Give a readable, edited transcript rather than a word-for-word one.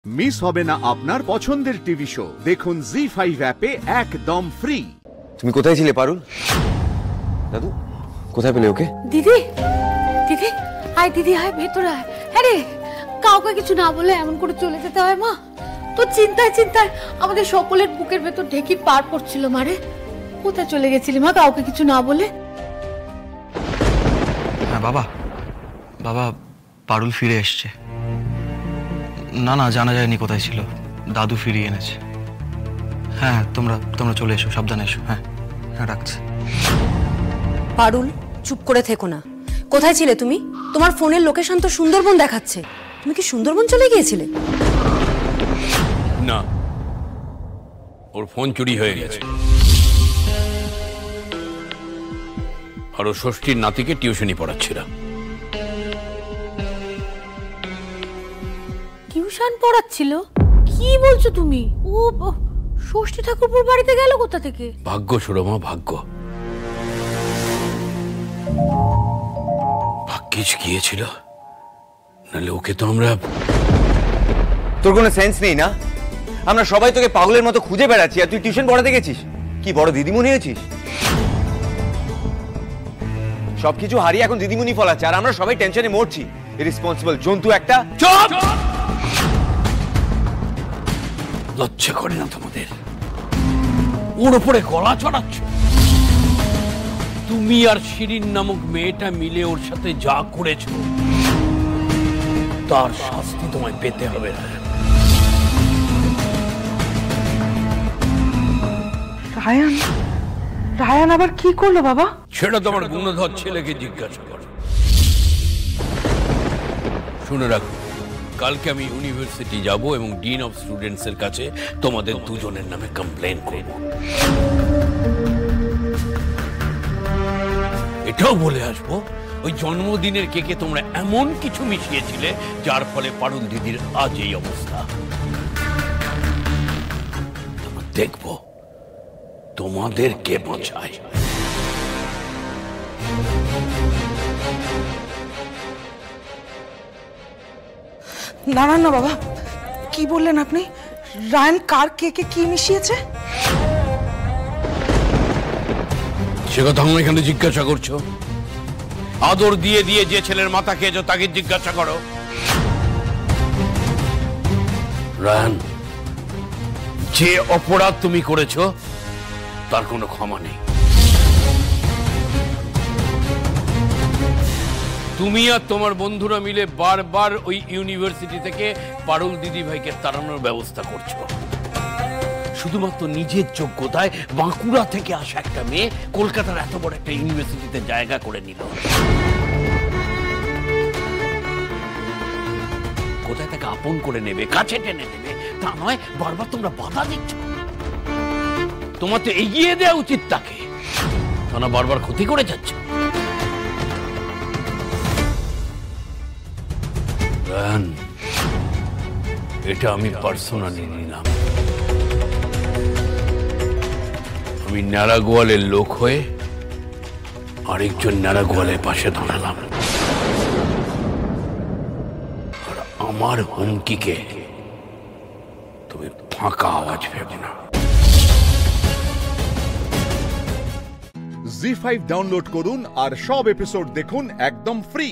Miss হবে না আপনার পছন্দের টিভি শো। দেখুন জি5 অ্যাপে একদম ফ্রি। তুমি কোথায় ছিলে পারুল? দাদু কোথায় পেলে ওকে? দিদি দিদি আয়, দিদি আয়, ভেতরে আয়। আরে কাউকে কিছু না বলে এমন করে চলে যেতে হয় মা? তো চিন্তায় চিন্তায় আমাদের সকলের বুকের ভেতর ঢেকির পার পড়ছিল মারে। কোথায় চলে গেছিলি মা কাউকে কিছু না বলে? হ্যাঁ বাবা, বাবা পারুল ফিরে এসছে। না না, জানা যায়নি কোথায় ছিল, দাদু ফিরিয়ে এনেছে। হ্যাঁ তোমরা চলে এসো, সাবধানে এসো। হ্যাঁ হ্যাঁ, রাখছি। পারুল চুপ করে থেকো না। কোথায় ছিলে তুমি? তোমার ফোনের লোকেশন তো সুন্দরবন দেখাচ্ছে। তুমি কি সুন্দরবন চলে গিয়েছিলে? না, ওর ফোন চুরি হয়ে গেছে। আর ও ষষ্ঠীর নাতিকে টিউশনি পড়াচ্ছিল। টিউশন পড়াচ্ছিল? কি বলছো তুমি? ও ষষ্ঠী ঠাকুরপুর বাড়িতে গেল কোথা থেকে? ভাগ্য সুরমা, ভাগ্য। ভাগ্যিস গিয়েছিল, নাহলে ওকে তো আমরা। তোর কোনো সেন্স নেই না? আমরা সবাই তোকে পাগলের মতো খুঁজে বেড়াচ্ছি, আর তুই টিউশন পড়াতে গেছিস? কি বড় দিদিমণি হয়েছিস? সবকিছু হারিয়ে এখন দিদিমণি ফলাচ্ছে, আর আমরা সবাই টেনশনে মরছি। ইরেসপন্সিবল জন্তু একটা। চুপ! লজ্জা করে না তোমাদের? ওর উপরে গলা চড়াচ্ছ? তুমি আর শিরিন নামক মেয়েটা মিলে ওর সাথে যা করেছো, তার শাস্তি তোমায় পেতে হবে না। রায়ান আবার কি করলো বাবা? সেটা তোমার গুণধর ছেলেকে জিজ্ঞাসা করো। শুনে রাখো, কালকে আমি ইউনিভার্সিটি যাব এবং ডিন অফ স্টুডেন্টস এর কাছে তোমাদের দুজনের নামে কমপ্লেন করব। এটাও বলে আসবো, ওই জন্মদিনের কেকে তোমরা এমন কিছু মিশিয়েছিলে যার ফলে পারুল দিদির আজ এই অবস্থা। দেখবো তোমাদের কে বাঁচায়। না না না বাবা, কি বললেন আপনি? রায়ান কার কেকে কি মিশিয়েছে? সে কথা আমি এখানে জিজ্ঞাসা করছো? আদর দিয়ে দিয়ে যে ছেলের মাথা খেয়েছো তাকে জিজ্ঞাসা করো। রায়ান, যে অপরাধ তুমি করেছো তার কোনো ক্ষমা নেই। তুমি আর তোমার বন্ধুরা মিলে বারবার ওই ইউনিভার্সিটি থেকে পারুল দিদি ভাইকে তাড়ানোর ব্যবস্থা করছো। শুধুমাত্র নিজের যোগ্যতায় বাঁকুড়া থেকে আসা একটা মেয়ে কলকাতার এত বড় একটা ইউনিভার্সিটিতে জায়গা করে নিল। কোথায় তাকে আপন করে নেবে, কাছে টেনে নেবে, তা নয় বারবার তোমরা বাধা দিচ্ছ। তোমার তো এগিয়ে দেওয়া উচিত তাকে, তা না বারবার ক্ষতি করে যাচ্ছ। এটা আমি পার্সোনালি নিলাম। আমি নারাগোয়ালের লোক হয়ে আরেকজন নারাগোয়ালের পাশে দাঁড়ালাম, আর আমার হুমকিকে তুমি ফাঁকা আওয়াজ ভেবো না। জি5 ডাউনলোড করুন আর সব এপিসোড দেখুন একদম ফ্রি।